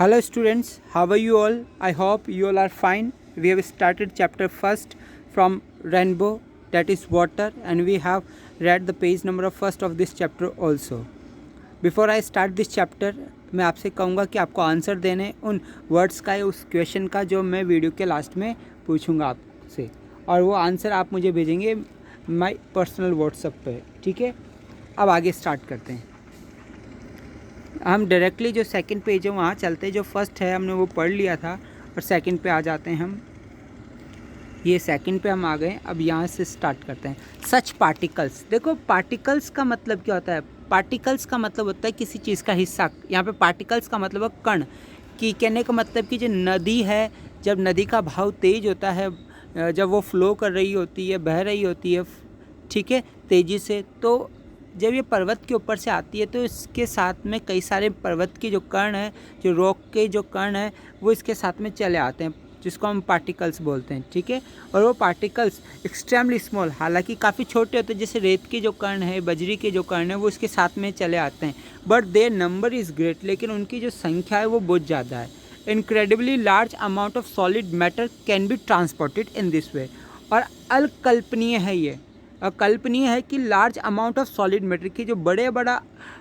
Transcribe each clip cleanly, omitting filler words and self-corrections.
Hello students, how are you all? I hope you all are fine. We have started chapter first from rainbow, that is water, and we have read the page number of first of this chapter also. Before I start this chapter, मैं आपसे कहूँगा कि आपको answer देने उन words का या उस क्वेश्चन का जो मैं वीडियो के लास्ट में पूछूंगा आपसे, और वो आंसर आप मुझे भेजेंगे माय पर्सनल व्हाट्सएप पे, ठीक है। अब आगे स्टार्ट करते हैं। हम डायरेक्टली जो सेकंड पेज है वहाँ चलते हैं। जो फर्स्ट है हमने वो पढ़ लिया था और सेकंड पे आ जाते हैं हम। ये सेकंड पे हम आ गए। अब यहाँ से स्टार्ट करते हैं। सच पार्टिकल्स, देखो पार्टिकल्स का मतलब क्या होता है। पार्टिकल्स का मतलब होता है किसी चीज़ का हिस्सा। यहाँ पे पार्टिकल्स का मतलब है कण। कि कहने का मतलब कि जो नदी है, जब नदी का बहाव तेज़ होता है, जब वो फ्लो कर रही होती है, बह रही होती है, ठीक है, तेज़ी से, तो जब ये पर्वत के ऊपर से आती है तो इसके साथ में कई सारे पर्वत के जो कण हैं, जो रॉक के जो कण हैं, वो इसके साथ में चले आते हैं, जिसको हम पार्टिकल्स बोलते हैं, ठीक है। और वो पार्टिकल्स एक्सट्रीमली स्मॉल, हालांकि काफ़ी छोटे होते हैं, जैसे रेत के जो कण है, बजरी के जो कण है, वो इसके साथ में चले आते हैं। But their number is great, लेकिन उनकी जो संख्या है वो बहुत ज़्यादा है। Incredibly large amount of solid matter can be transported in this way. और अकल्पनीय है, ये अकल्पनीय है कि large amount of solid matter, की जो बड़े बड़ा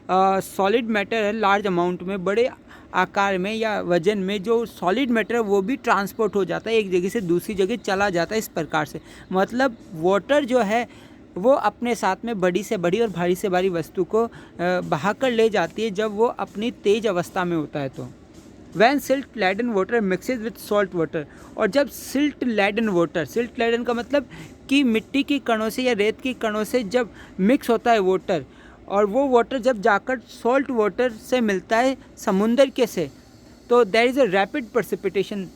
सॉलिड मैटर है, लार्ज अमाउंट में, बड़े आकार में या वजन में जो सॉलिड मैटर है वो भी ट्रांसपोर्ट हो जाता है, एक जगह से दूसरी जगह चला जाता है। इस प्रकार से मतलब वाटर जो है वो अपने साथ में बड़ी से बड़ी और भारी से भारी वस्तु को बहाकर ले जाती है, जब वो अपनी तेज अवस्था में होता है। तो when silt laden water mixes with salt water, और जब silt laden water, silt laden का मतलब कि मिट्टी के कणों से या रेत के कणों से जब मिक्स होता है वाटर, और वो वाटर जब जाकर सॉल्ट वाटर से मिलता है समुंदर के से, तो there is a rapid precipitation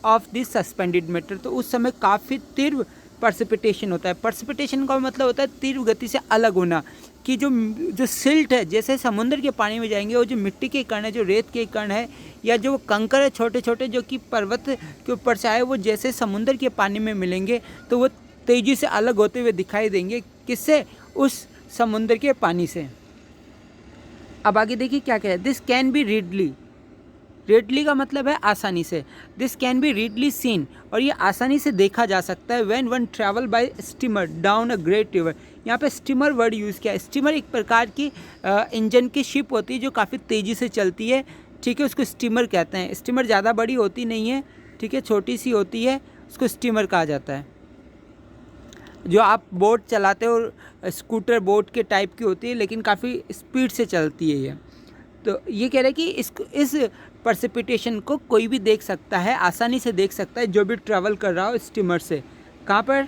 of this suspended matter. तो उस समय काफ़ी तीव्र प्रेसिपिटेशन होता है। प्रेसिपिटेशन का मतलब होता है तीव्र गति से अलग होना। कि जो सिल्ट है, जैसे समुद्र के पानी में जाएंगे, वो जो मिट्टी के कण है, जो रेत के कण है, या जो कंकर है छोटे छोटे जो कि पर्वत के ऊपर से आए, वो जैसे समुद्र के पानी में मिलेंगे तो वो तेज़ी से अलग होते हुए दिखाई देंगे। किससे? उस समुद्र के पानी से। अब आगे देखिए क्या कह रहे हैं। This can be readily, readily का मतलब है आसानी से। This can be readily seen, और ये आसानी से देखा जा सकता है। When one travel by steamer down a great river, यहाँ पे स्टीमर वर्ड यूज़ किया है। स्टीमर एक प्रकार की इंजन की शिप होती है जो काफ़ी तेज़ी से चलती है, ठीक है, उसको स्टीमर कहते हैं। स्टीमर ज़्यादा बड़ी होती नहीं है, ठीक है, छोटी सी होती है, उसको स्टीमर कहा जाता है। जो आप बोट चलाते हो, स्कूटर बोट के टाइप की होती है, लेकिन काफ़ी स्पीड से चलती है ये। तो ये कह रहे हैं कि इस प्रेसिपिटेशन को कोई भी देख सकता है, आसानी से देख सकता है, जो भी ट्रैवल कर रहा हो स्टीमर से। कहाँ पर?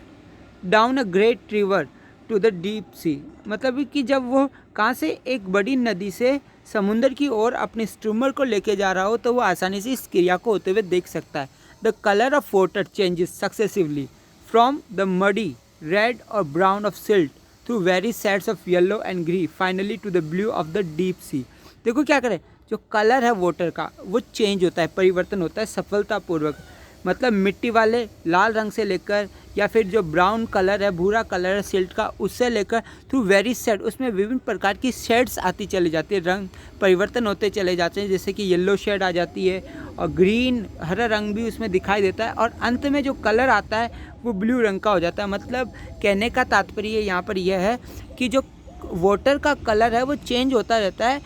Down a great river to the deep sea, मतलब कि जब वो कहाँ से, एक बड़ी नदी से समुंदर की ओर अपने स्टीमर को लेके जा रहा हो, तो वो आसानी से इस क्रिया को होते हुए देख सकता है। The colour of water changes successively from the muddy red or brown of silt through very shades of yellow and green finally to the blue of the deep sea. देखो क्या करें, जो कलर है वाटर का वो change होता है, परिवर्तन होता है सफलतापूर्वक। मतलब मिट्टी वाले लाल रंग से लेकर, या फिर जो ब्राउन कलर है, भूरा कलर है सिल्ट का, उससे लेकर थ्रू वेरी शेड, उसमें विभिन्न प्रकार की शेड्स आती चली जाती है, रंग परिवर्तन होते चले जाते हैं। जैसे कि येलो शेड आ जाती है, और ग्रीन, हरा रंग भी उसमें दिखाई देता है, और अंत में जो कलर आता है वो ब्लू रंग का हो जाता है। मतलब कहने का तात्पर्य यहाँ पर यह है कि जो वाटर का कलर है वो चेंज होता रहता है।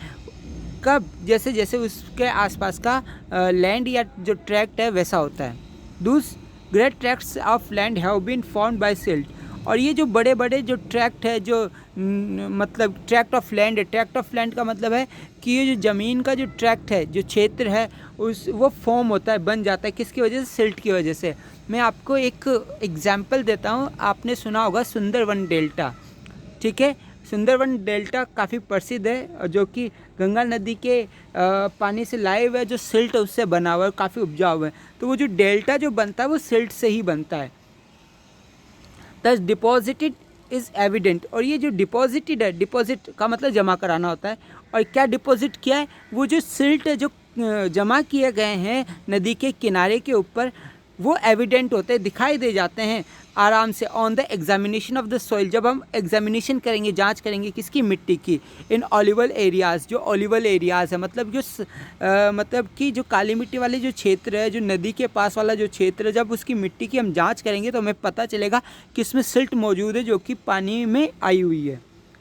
कब? जैसे जैसे उसके आसपास का लैंड या जो ट्रैक्ट है वैसा होता है। Thus great tracts of land have been formed by silt, और ये जो बड़े बड़े जो ट्रैक्ट है, जो मतलब ट्रैक्ट ऑफ लैंड है, ट्रैक्ट ऑफ लैंड का मतलब है कि ये जो ज़मीन का जो ट्रैक्ट है, जो क्षेत्र है, वो फॉर्म होता है, बन जाता है, किसकी वजह से? सिल्ट की वजह से। मैं आपको एक एग्जाम्पल देता हूँ। आपने सुना होगा सुंदरवन डेल्टा, ठीक है। सुंदरवन डेल्टा काफ़ी प्रसिद्ध है, जो कि गंगा नदी के पानी से लाए हुए जो सिल्ट है उससे बना हुआ है, काफ़ी उपजाऊ है। तो वो जो डेल्टा जो बनता है वो सिल्ट से ही बनता है। दस डिपॉजिटेड इज़ एविडेंट, और ये जो डिपॉजिटेड है, डिपॉजिट का मतलब जमा कराना होता है। और क्या डिपॉजिट किया है? वो जो सिल्ट है जो जमा किए गए हैं नदी के किनारे के ऊपर, वो एविडेंट होते हैं, दिखाई दे जाते हैं। आराम से on the examination of the soil, जब हम एग्जामिनेशन करेंगे, जांच करेंगे किसकी, मिट्टी की, इन ऑलिवल एरियाज़, जो ऑलिवल एरियाज़ है मतलब जो मतलब कि जो काली मिट्टी वाले जो क्षेत्र है, जो नदी के पास वाला जो क्षेत्र है, जब उसकी मिट्टी की हम जांच करेंगे तो हमें पता चलेगा कि इसमें सिल्ट मौजूद है जो कि पानी में आई हुई है।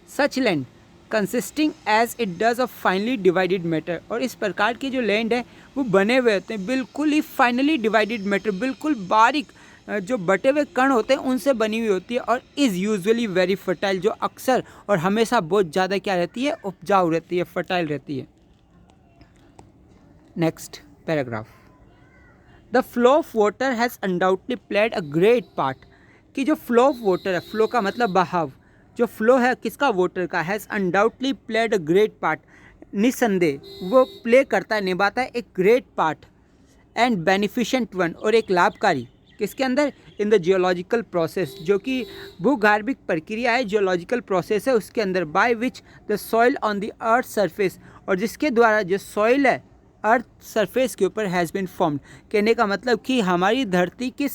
Such land consisting as it does of finally divided matter, और इस प्रकार के जो लैंड है वो बने हुए होते हैं बिल्कुल ही फाइनली डिवाइडेड मैटर, बिल्कुल बारीक जो बटे हुए कण होते हैं उनसे बनी हुई होती है, और इज़ यूजुअली वेरी फर्टाइल, जो अक्सर और हमेशा बहुत ज़्यादा क्या रहती है, उपजाऊ रहती है, फर्टाइल रहती है। Next paragraph, the flow of water has undoubtedly played a great part, कि जो फ्लो ऑफ वाटर है, फ्लो का मतलब बहाव, जो फ्लो है किसका, वाटर का, has undoubtedly played a great part, निसंदेह वो प्ले करता है, निभाता है एक great part and beneficent one, और एक लाभकारी, किसके अंदर, इन द जियोलॉजिकल प्रोसेस, जो कि भूगार्भिक प्रक्रिया है, जियोलॉजिकल प्रोसेस है उसके अंदर, by which the soil on the earth surface, और जिसके द्वारा जो सॉइल है अर्थ सरफेस के ऊपर हैज़ बिन फॉर्म्ड, कहने का मतलब कि हमारी धरती के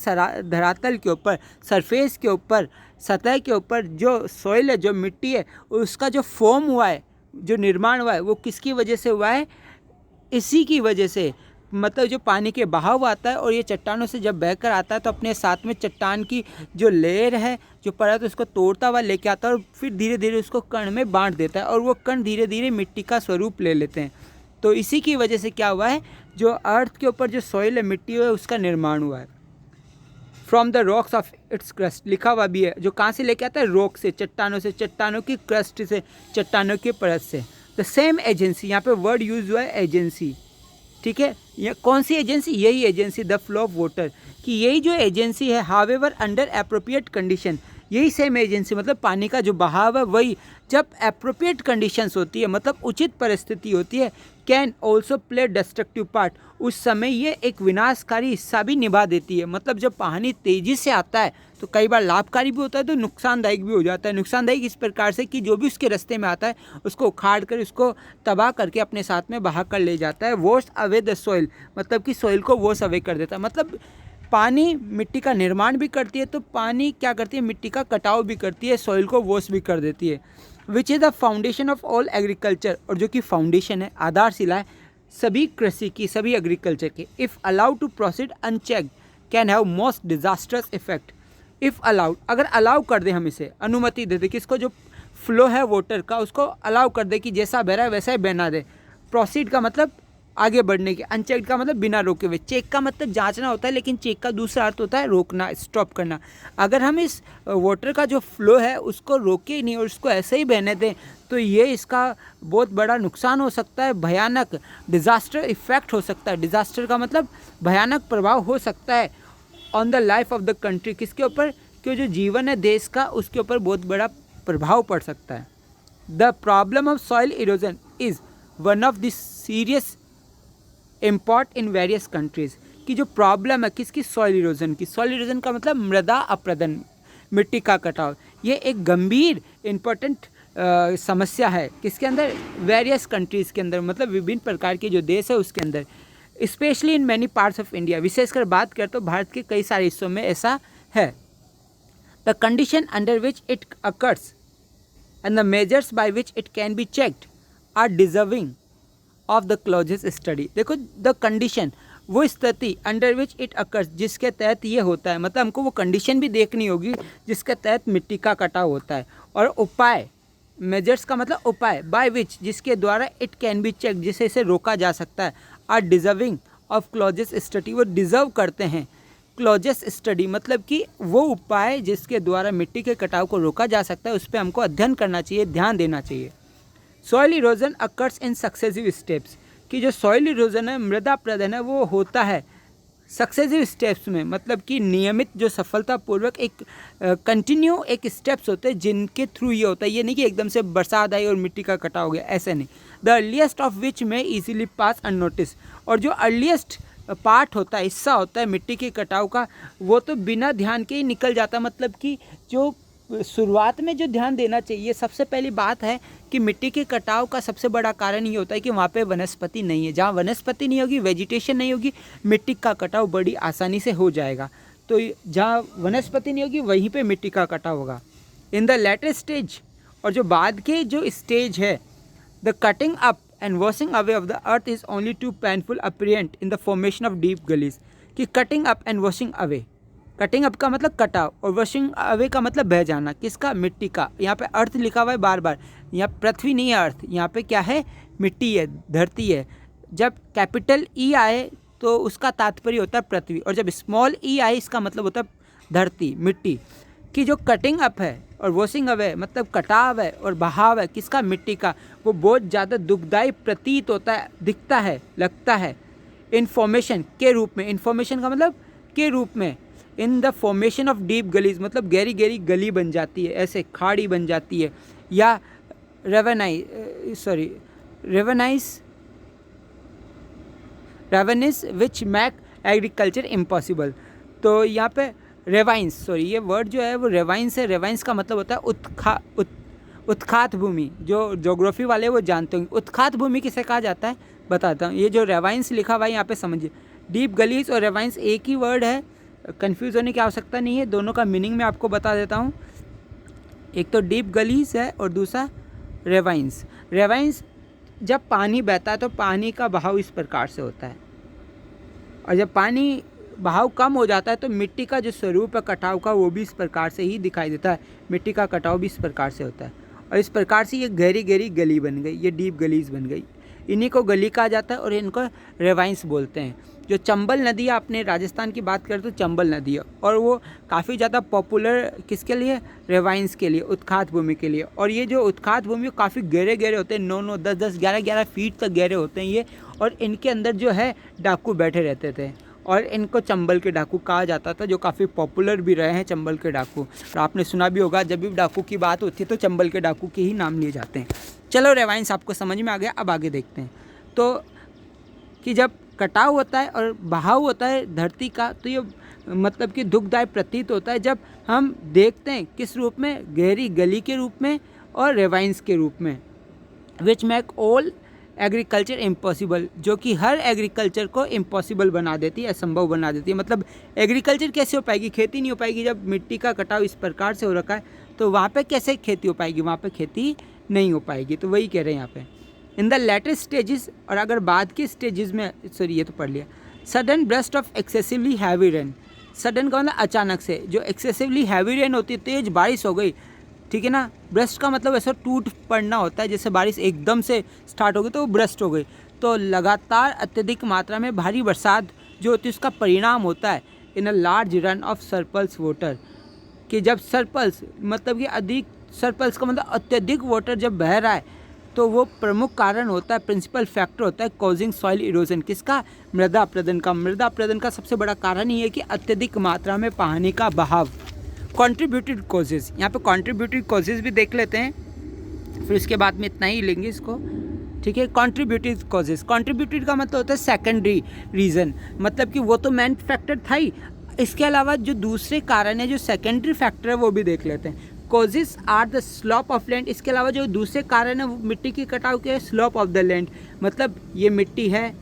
धरातल के ऊपर, सरफेस के ऊपर, सतह के ऊपर जो सॉइल है, जो मिट्टी है, उसका जो फॉर्म हुआ है, जो निर्माण हुआ है, वो किसकी वजह से हुआ है, इसी की वजह से, मतलब जो पानी के बहाव आता है और ये चट्टानों से जब बहकर आता है तो अपने साथ में चट्टान की जो लेयर है, जो परत, उसको तोड़ता हुआ लेके आता है और फिर धीरे धीरे उसको कण में बांट देता है, और वो कण धीरे धीरे मिट्टी का स्वरूप ले लेते हैं। तो इसी की वजह से क्या हुआ है, जो अर्थ के ऊपर जो सॉइल है, मिट्टी है, उसका निर्माण हुआ है। From the rocks of its crust, लिखा हुआ भी है, जो कहाँ से लेके आता है, रॉक से, चट्टानों से, चट्टानों की क्रस्ट से, चट्टानों की परत से। द सेम एजेंसी, यहाँ पे वर्ड यूज हुआ है एजेंसी, ठीक है, ये कौन सी एजेंसी, यही agency, the flow of water, कि यही जो एजेंसी है, हावेवर अंडर एप्रोप्रिएट कंडीशन, यही सेम एजेंसी, मतलब पानी का जो बहाव है वही, जब एप्रोप्रिएट कंडीशंस होती है, मतलब उचित परिस्थिति होती है, can also play destructive part, उस समय ये एक विनाशकारी हिस्सा भी निभा देती है। मतलब जब पानी तेज़ी से आता है तो कई बार लाभकारी भी होता है, तो नुकसानदायक भी हो जाता है। नुकसानदायक इस प्रकार से कि जो भी उसके रास्ते में आता है उसको उखाड़ कर, उसको तबाह करके अपने साथ में बहा कर ले जाता है। वॉश अवे द सॉइल, मतलब कि सॉइल को वॉश अवे कर देता है। मतलब पानी मिट्टी का निर्माण भी करती है, तो पानी क्या करती है, मिट्टी का कटाव भी करती है, सॉइल को वॉश भी कर देती है। Which is the foundation of all agriculture, और जो कि फाउंडेशन है, आधारशिला है सभी कृषि की, सभी एग्रीकल्चर की। If allowed to proceed unchecked can have most disastrous effect. If allowed, अगर अलाउ कर दें, हम इसे अनुमति दे दें, किसको, जो फ्लो है वाटर का, उसको अलाउ कर दे कि जैसा बह रहा है वैसा ही बहना दे। प्रोसीड का मतलब आगे बढ़ने के, अनचेक्ड का मतलब बिना रोके हुए, चेक का मतलब जांचना होता है, लेकिन चेक का दूसरा अर्थ होता है रोकना, स्टॉप करना। अगर हम इस वाटर का जो फ्लो है उसको रोके ही नहीं और उसको ऐसे ही बहने दें तो ये इसका बहुत बड़ा नुकसान हो सकता है, भयानक डिज़ास्टर इफेक्ट हो सकता है। डिज़ास्टर का मतलब भयानक प्रभाव हो सकता है on the life of the country, किसके ऊपर, कि जो जीवन है देश का, उसके ऊपर बहुत बड़ा प्रभाव पड़ सकता है। The problem of soil erosion is one of the serious import in various countries, की जो प्रॉब्लम है किसकी, सॉइल इरोजन की। सॉइल इरोजन का मतलब मृदा अपरदन, मिट्टी का कटाव। ये एक गंभीर इम्पोर्टेंट समस्या है, किसके अंदर, वेरियस कंट्रीज़ के अंदर, मतलब विभिन्न प्रकार के जो देश है उसके अंदर। Specially in many parts of India, विशेषकर बात करें तो भारत के कई सारे हिस्सों में ऐसा है। The condition under which it occurs and the measures by which it can be checked are deserving of the closest study. देखो, द कंडीशन, वो स्थिति, अंडर विच इट अकर्स, जिसके तहत ये होता है, मतलब हमको वो कंडीशन भी देखनी होगी जिसके तहत मिट्टी का कटाव होता है। और उपाय, मेजर्स का मतलब उपाय, बाय विच, जिसके द्वारा इट कैन बी चेक, जिसे इसे रोका जा सकता है, are deserving of closest study, वो डिजर्व करते हैं क्लोजेस्ट स्टडी, मतलब कि वो उपाय जिसके द्वारा मिट्टी के कटाव को रोका जा सकता है उस पर हमको अध्ययन करना चाहिए, ध्यान देना चाहिए। Soil erosion occurs in successive steps, कि जो सॉइल इरोजन है, मृदा अपरदन है, वो होता है सक्सेसिव स्टेप्स में, मतलब कि नियमित, जो सफलतापूर्वक एक कंटिन्यू एक स्टेप्स होते हैं जिनके थ्रू ये होता है। ये नहीं कि एकदम से बरसात आई और मिट्टी का कटाव हो गया, ऐसे नहीं। द अर्लीस्ट ऑफ विच में ईजिली पास अननोटिस, और जो अर्लीस्ट पार्ट होता है, हिस्सा होता है मिट्टी के कटाव का, वो तो बिना ध्यान के ही निकल जाता है। मतलब कि जो शुरुआत में जो ध्यान देना चाहिए, सबसे पहली बात है कि मिट्टी के कटाव का सबसे बड़ा कारण ये होता है कि वहाँ पे वनस्पति नहीं है। जहाँ वनस्पति नहीं होगी, वेजिटेशन नहीं होगी, मिट्टी का कटाव बड़ी आसानी से हो जाएगा। तो जहाँ वनस्पति नहीं होगी वहीं पे मिट्टी का कटाव होगा। इन द लेटर स्टेज, और जो बाद के जो स्टेज है, the cutting up and washing away of the earth is only too painful apparent in the formation of deep gullies. कि cutting up and washing away, cutting up का मतलब कटाव और वॉशिंग अवे का मतलब बह जाना, किसका? मिट्टी का। यहाँ पे अर्थ लिखा हुआ है बार बार, यहाँ पृथ्वी नहीं है अर्थ, यहाँ पे क्या है? मिट्टी है, धरती है। जब कैपिटल ई आए तो उसका तात्पर्य होता है पृथ्वी, और जब स्मॉल ई आए इसका मतलब होता है धरती, मिट्टी की। जो कटिंग अप है और वॉशिंग अवे मतलब कटाव है और बहाव है, किसका? मिट्टी का। वो बहुत ज़्यादा दुखदायी प्रतीत होता है, दिखता है, लगता है। इन्फॉर्मेशन के रूप में, इन्फॉर्मेशन का मतलब के रूप में। In the formation of deep gullies मतलब गहरी गहरी गली बन जाती है, ऐसे खाड़ी बन जाती है, या रेवेनिस विच मैक एग्रीकल्चर इम्पॉसिबल। तो यहाँ पे रेवाइंस, ये वर्ड जो है वो रेवाइंस है। रेवाइंस का मतलब होता है उत्खात भूमि। जो ज्योग्राफी वाले वो जानते होंगे। उत्खात भूमि किसे कहा जाता है बताता हूँ। ये जो रेवाइंस लिखा हुआ है यहाँ पे समझिए, डीप गलीज और रेवाइंस एक ही वर्ड है, कंफ्यूज होने की आवश्यकता नहीं है। दोनों का मीनिंग मैं आपको बता देता हूँ। एक तो डीप गलीज है और दूसरा रेवाइंस। रेवाइंस जब पानी बहता है तो पानी का बहाव इस प्रकार से होता है, और जब पानी बहाव कम हो जाता है तो मिट्टी का जो स्वरूप है कटाव का वो भी इस प्रकार से ही दिखाई देता है। मिट्टी का कटाव भी इस प्रकार से होता है, और इस प्रकार से ये गहरी गहरी गली बन गई, ये डीप गलीज बन गई। इन्हीं को गली कहा जाता है और इनको रेवाइंस बोलते हैं। जो चंबल नदी है, अपने राजस्थान की बात करें तो चंबल नदी है, और वो काफ़ी ज़्यादा पॉपुलर किसके लिए? रेवाइंस के लिए, उत्खात भूमि के लिए। और ये जो उत्खात भूमि काफ़ी गहरे गहरे होते हैं, 9-9, 10-10, 11-11 फीट तक गहरे होते हैं ये, और इनके अंदर जो है डाकू बैठे रहते थे, और इनको चंबल के डाकू कहा जाता था, जो काफ़ी पॉपुलर भी रहे हैं चंबल के डाकू। और आपने सुना भी होगा जब भी डाकू की बात होती है तो चंबल के डाकू के ही नाम लिए जाते हैं। चलो रेवाइंस आपको समझ में आ गया, अब आगे देखते हैं। तो कि जब कटाव होता है और बहाव होता है धरती का, तो ये मतलब कि दुखदायक प्रतीत होता है जब हम देखते हैं किस रूप में? गहरी गली के रूप में और रेवाइंस के रूप में। Which make all agriculture impossible, जो कि हर एग्रीकल्चर को इम्पॉसिबल बना देती है, असंभव बना देती है। मतलब एग्रीकल्चर कैसे हो पाएगी? खेती नहीं हो पाएगी। जब मिट्टी का कटाव इस प्रकार से हो रखा है तो वहाँ पे कैसे खेती हो पाएगी? वहाँ पे खेती नहीं हो पाएगी। तो वही कह रहे हैं यहाँ पे, इन द लेटर स्टेजेस। और अगर बाद के स्टेजेस में, ये तो पढ़ लिया। Sudden burst of excessively heavy rain, sudden का मतलब अचानक से, जो एक्सेसिवली हैवी रेन होती है, तेज़ बारिश हो गई, ठीक है ना। ब्रस्ट का मतलब ऐसा टूट पड़ना होता है, जैसे बारिश एकदम से स्टार्ट हो गई तो वो ब्रस्ट हो गई। तो लगातार अत्यधिक मात्रा में भारी बरसात जो होती है उसका परिणाम होता है in a large run off surplus water. कि जब सरप्लस मतलब कि अधिक, सरप्लस का मतलब अत्यधिक वाटर जब बह रहा है तो वो प्रमुख कारण होता है, प्रिंसिपल फैक्टर होता है कॉजिंग सॉइल इरोजन। किसका? मृदा अपरदन का। मृदा अपरदन का सबसे बड़ा कारण ही है कि अत्यधिक मात्रा में पानी का बहाव। कंट्रीब्यूटेड कॉजेज, यहाँ पे कंट्रीब्यूटेड कॉजेज भी देख लेते हैं, फिर उसके बाद में इतना ही लेंगे इसको, ठीक है। कंट्रीब्यूटेड कॉजेज, कंट्रीब्यूटेड का मतलब होता है सेकेंडरी रीज़न, मतलब कि वो तो मेन फैक्टर था ही, इसके अलावा जो दूसरे कारण है, जो सेकेंडरी फैक्टर है, वो भी देख लेते हैं। Causes are the slope of land, इसके अलावा जो दूसरे कारण है वो मिट्टी की कटाव के स्लॉप ऑफ द लैंड, मतलब ये मिट्टी है,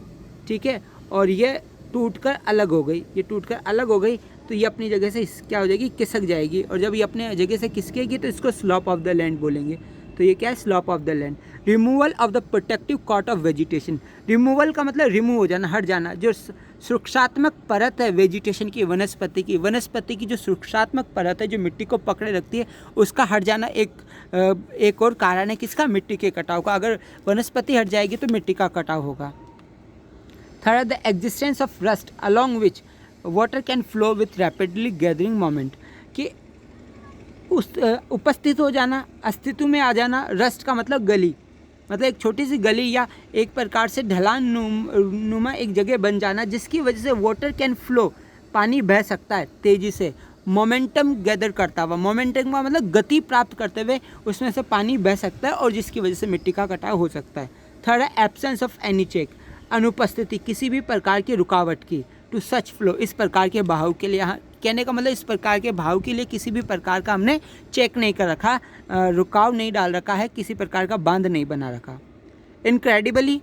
ठीक है, और ये टूटकर अलग हो गई, ये टूटकर अलग हो गई तो ये अपनी जगह से क्या हो जाएगी? खिसक जाएगी, और जब ये अपने जगह से खिसकेगी तो इसको स्लॉप ऑफ द लैंड बोलेंगे। तो ये क्या है? Slope of the land. Removal of the protective coat of vegetation, removal का मतलब रिमूव हो जाना, हट जाना। जो सुरक्षात्मक परत है वेजिटेशन की, वनस्पति की जो सुरक्षात्मक परत है जो मिट्टी को पकड़े रखती है, उसका हट जाना एक और कारण है किसका? मिट्टी के कटाव का। अगर वनस्पति हट जाएगी तो मिट्टी का कटाव होगा। Third, the existence of rust along which water can flow with rapidly gathering moment, कि उस उपस्थित हो जाना, अस्तित्व में आ जाना। रस्ट का मतलब गली, मतलब एक छोटी सी गली या एक प्रकार से ढलान नुमा एक जगह बन जाना, जिसकी वजह से वाटर कैन फ्लो, पानी बह सकता है तेज़ी से, मोमेंटम गैदर करता हुआ, मोमेंटम का मतलब गति प्राप्त करते हुए उसमें से पानी बह सकता है, और जिसकी वजह से मिट्टी का कटाव हो सकता है। थर्ड है एब्सेंस ऑफ एनी चेक, अनुपस्थिति किसी भी प्रकार की रुकावट की। टू सच फ्लो, इस प्रकार के बहाव के लिए, कहने का मतलब इस प्रकार के बहाव के लिए किसी भी प्रकार का हमने चेक नहीं कर रखा, रुकाव नहीं डाल रखा है, किसी प्रकार का बांध नहीं बना रखा। इनक्रेडिबली,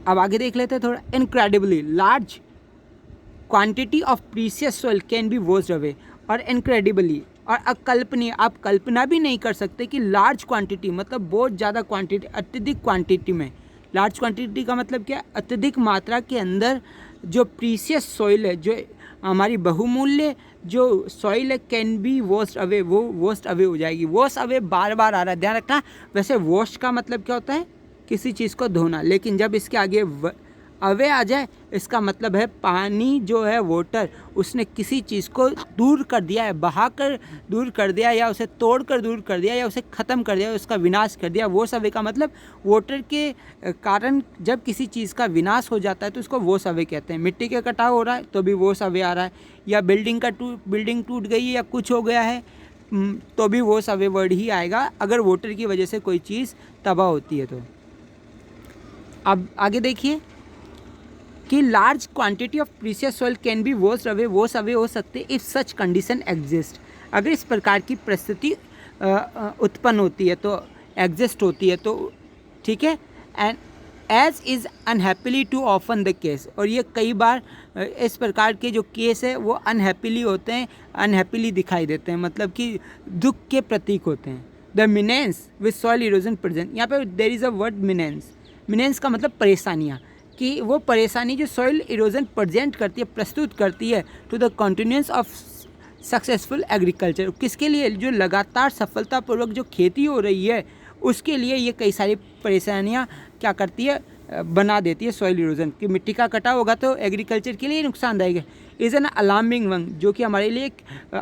अब आगे देख लेते हैं थोड़ा। Incredibly large quantity of precious soil can be washed away और इनक्रेडिबली और अकल्पनीय, आप कल्पना भी नहीं कर सकते कि लार्ज क्वांटिटी मतलब बहुत ज़्यादा क्वांटिटी, अत्यधिक क्वांटिटी में, लार्ज क्वांटिटी का मतलब क्या, अत्यधिक मात्रा के अंदर जो प्रीशियस सॉइल है, जो हमारी बहुमूल्य जो सॉइल है, कैन बी वॉश्ड अवे, वो वॉश्ड अवे हो जाएगी। वॉश अवे बार बार आ रहा है, ध्यान रखना। वैसे वॉश का मतलब क्या होता है, किसी चीज़ को धोना, लेकिन जब इसके आगे अवे आ जाए इसका मतलब है पानी जो है, वाटर, उसने किसी चीज़ को दूर कर दिया है, बहा कर दूर कर दिया, या उसे तोड़ कर दूर कर दिया, या उसे ख़त्म कर दिया, उसका विनाश कर दिया। वॉश अवे का मतलब वाटर के कारण जब किसी चीज़ का विनाश हो जाता है तो उसको वॉश अवे कहते हैं। मिट्टी का कटाव हो रहा है तो भी वॉश अवे आ रहा है, या बिल्डिंग टूट गई है या कुछ हो गया है तो भी वॉश अवे वर्ड ही आएगा, अगर वाटर की वजह से कोई चीज़ तबाह होती है तो। अब आगे देखिए कि large quantity of precious soil can be wash away हो सकते इफ़ सच कंडीशन एग्जिस्ट, अगर इस प्रकार की परिस्थिति उत्पन्न होती है तो, एग्जिस्ट होती है तो, ठीक है। And as is unhappily too often the case, और ये कई बार इस प्रकार के जो केस है वो अनहैप्पीली होते हैं, अनहैप्पीली दिखाई देते हैं, मतलब कि दुख के प्रतीक होते हैं। The menace with soil erosion present, यहाँ पे देर इज़ अ वर्ड मीनेंस, मीनेंस का मतलब परेशानियाँ, कि वो परेशानी जो सॉइल इरोजन प्रेजेंट करती है, प्रस्तुत करती है to the continuance of successful agriculture, किसके लिए, जो लगातार सफलतापूर्वक जो खेती हो रही है उसके लिए ये कई सारी परेशानियाँ क्या करती है, बना देती है सॉइल इरोजन, कि मिट्टी का कटाव होगा तो एग्रीकल्चर के लिए नुकसानदायक है। इज़ एन अलार्मिंग वन, जो कि हमारे लिए एक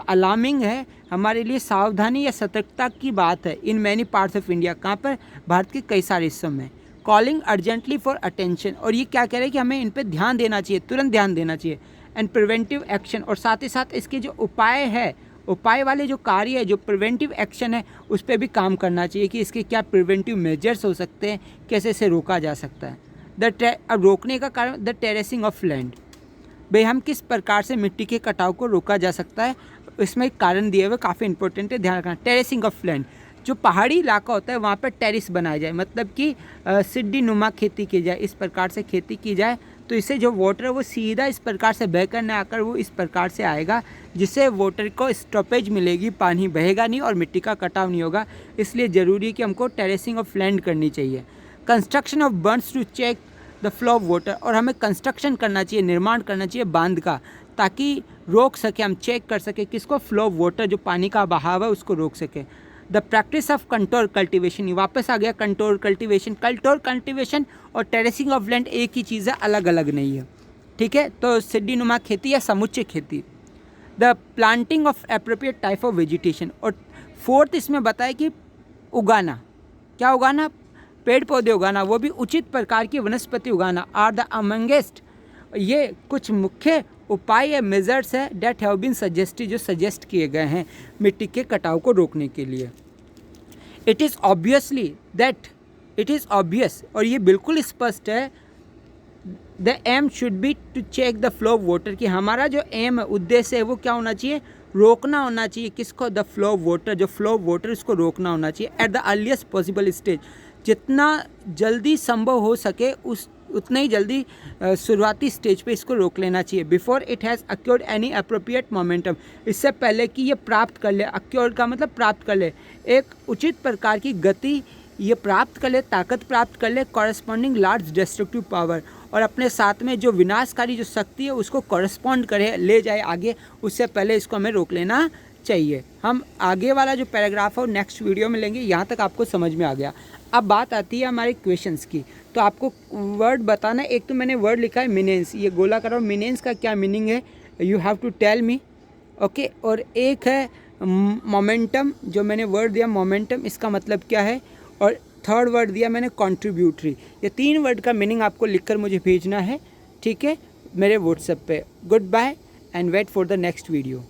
अलार्मिंग है, हमारे लिए सावधानी या सतर्कता की बात है। In many parts of India, कहाँ पर, भारत के कई सारे हिस्सों में। कॉलिंग अर्जेंटली फॉर अटेंशन, और ये क्या कह रहे हैं कि हमें इन पर ध्यान देना चाहिए, तुरंत ध्यान देना चाहिए। एंड प्रिवेंटिव एक्शन, और साथ ही साथ इसके जो उपाय है, उपाय वाले जो कार्य है, जो प्रिवेंटिव एक्शन है, उस पर भी काम करना चाहिए कि इसके क्या प्रिवेंटिव मेजर्स हो सकते हैं, कैसे इसे रोका जा सकता है। अब रोकने का कारण, द टेरेसिंग ऑफ लैंड, भाई हम किस प्रकार से मिट्टी के कटाव को रोका जा सकता है, इसमें एक कारण दिए हुए काफ़ी इंपॉर्टेंट है, ध्यान रखना। टेरेसिंग ऑफ लैंड, जो पहाड़ी इलाका होता है वहाँ पर टेरिस बनाया जाए, मतलब कि सीढ़ी नुमा खेती की जाए, इस प्रकार से खेती की जाए तो इससे जो वाटर है वो सीधा इस प्रकार से बहकर न आकर वो इस प्रकार से आएगा, जिससे वाटर को स्टॉपेज मिलेगी, पानी बहेगा नहीं और मिट्टी का कटाव नहीं होगा। इसलिए ज़रूरी है कि हमको टेरेसिंग ऑफ लैंड करनी चाहिए। Construction of bunds to check the flow of water, और हमें कंस्ट्रक्शन करना चाहिए, निर्माण करना चाहिए बांध का, ताकि रोक सके, हम चेक कर सके किसको, फ्लो ऑफ वाटर, जो पानी का बहाव है उसको रोक सके। The practice of control cultivation, वापस आ गया कंट्रोल कल्टिवेशन और टेरेसिंग ऑफ लैंड एक ही चीज़ है, अलग अलग नहीं है, ठीक है। तो सीढ़ी नुमा खेती या समुच्चय खेती। The planting of appropriate type of vegetation, और फोर्थ इसमें बताया कि उगाना, क्या उगाना, पेड़ पौधे उगाना, वो भी उचित प्रकार की वनस्पति उगाना, आर द अमंगेस्ट, ये कुछ मुख्य उपाय या मेजर्स है डेट हैव बीन सजेस्टेड, जो सजेस्ट किए गए हैं मिट्टी के कटाव को रोकने के लिए। इट इज़ ऑब्वियस, और ये बिल्कुल स्पष्ट है, the aim should be to check the flow of water, कि हमारा जो एम है, उद्देश्य है, वो क्या होना चाहिए, रोकना होना चाहिए, किसको, द फ्लो ऑफ वाटर, जो फ्लो ऑफ वाटर इसको रोकना होना चाहिए at the earliest possible stage, जितना जल्दी संभव हो सके उतना ही जल्दी शुरुआती स्टेज पे इसको रोक लेना चाहिए। Before it has accrued any appropriate momentum, इससे पहले कि ये प्राप्त कर ले, अक्योर्ड का मतलब प्राप्त कर ले, एक उचित प्रकार की गति ये प्राप्त कर ले, ताकत प्राप्त कर ले, कॉरस्पॉन्डिंग लार्ज डिस्ट्रक्टिव पावर, और अपने साथ में जो विनाशकारी जो शक्ति है उसको कॉरस्पॉन्ड करे, ले जाए आगे, उससे पहले इसको हमें रोक लेना चाहिए। हम आगे वाला जो पैराग्राफ है वो नेक्स्ट वीडियो में लेंगे, यहाँ तक आपको समझ में आ गया। अब बात आती है हमारे क्वेश्चंस की, तो आपको वर्ड बताना, एक तो मैंने वर्ड लिखा है मीनेंस, ये गोला करो, मीनेंस का क्या मीनिंग है, you have to tell me, okay. और एक है मोमेंटम, जो मैंने वर्ड दिया मोमेंटम, इसका मतलब क्या है, और थर्ड वर्ड दिया मैंने कंट्रीब्यूटरी। ये 3 वर्ड का मीनिंग आपको लिखकर मुझे भेजना है, ठीक है, मेरे व्हाट्सएप पे। Good bye and wait for the next video.